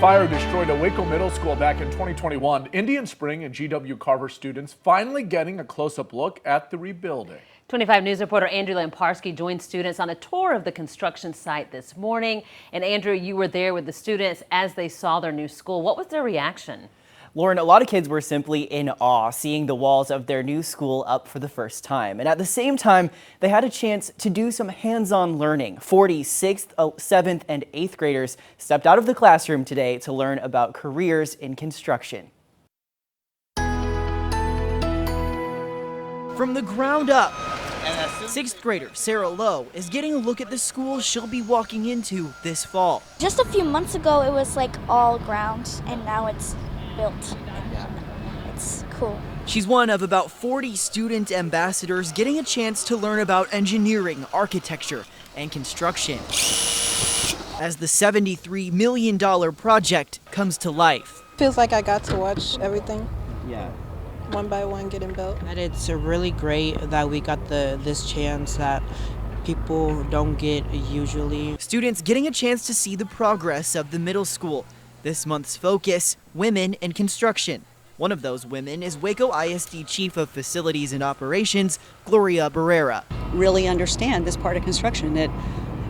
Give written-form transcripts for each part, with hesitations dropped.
fire destroyed a WACO Middle School back in 2021. Indian Spring and G.W. Carver students finally getting a close-up look at the rebuilding. 25 News reporter Andrew Lamparski joined students on a tour of the construction site this morning. And Andrew, you were there with the students as they saw their new school. What was their reaction? Lauren, a lot of kids were simply in awe seeing the walls of their new school up for the first time. And at the same time, they had a chance to do some hands-on learning. 40 6th, 7th, and 8th graders stepped out of the classroom today to learn about careers in construction. From the ground up, 6th grader Sarah Lowe is getting a look at the school she'll be walking into this fall. Just a few months ago, it was like all ground, and now it's built. It's cool. She's one of about 40 student ambassadors getting a chance to learn about engineering, architecture, and construction as the $73 million project comes to life. Feels like I got to watch everything. Yeah. One by one getting built. And it's really great that we got this chance that people don't get usually. Students getting a chance to see the progress of the middle school. This month's focus, women in construction. One of those women is WACO ISD Chief of Facilities and Operations, Gloria Barrera. Really understand this part of construction, that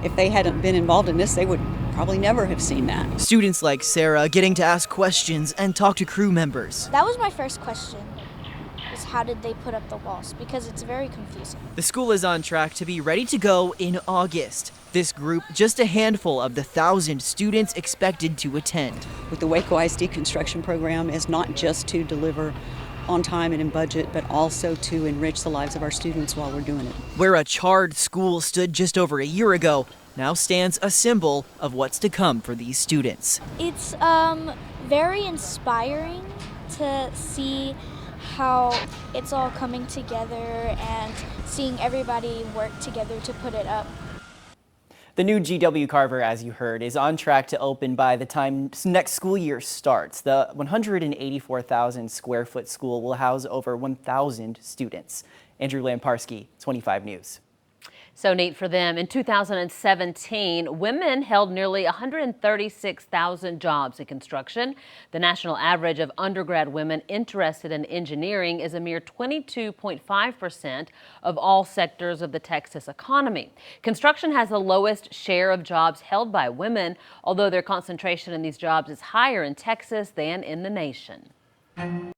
if they hadn't been involved in this, they would probably never have seen that. Students like Sarah getting to ask questions and talk to crew members. That was my first question, is how did they put up the walls? Because it's very confusing. The school is on track to be ready to go in August. This group, just a handful of the 1,000 students expected to attend. With the WACO ISD construction program is not just to deliver on time and in budget, but also to enrich the lives of our students while we're doing it. Where a charred school stood just over a year ago, now stands a symbol of what's to come for these students. It's very inspiring to see how it's all coming together and seeing everybody work together to put it up. The new GW Carver, as you heard, is on track to open by the time next school year starts. The 184,000 square foot school will house over 1,000 students. Andrew Lamparski, 25 News. So neat for them. In 2017, women held nearly 136,000 jobs in construction. The national average of undergrad women interested in engineering is a mere 22.5% of all sectors of the Texas economy. Construction has the lowest share of jobs held by women, although their concentration in these jobs is higher in Texas than in the nation.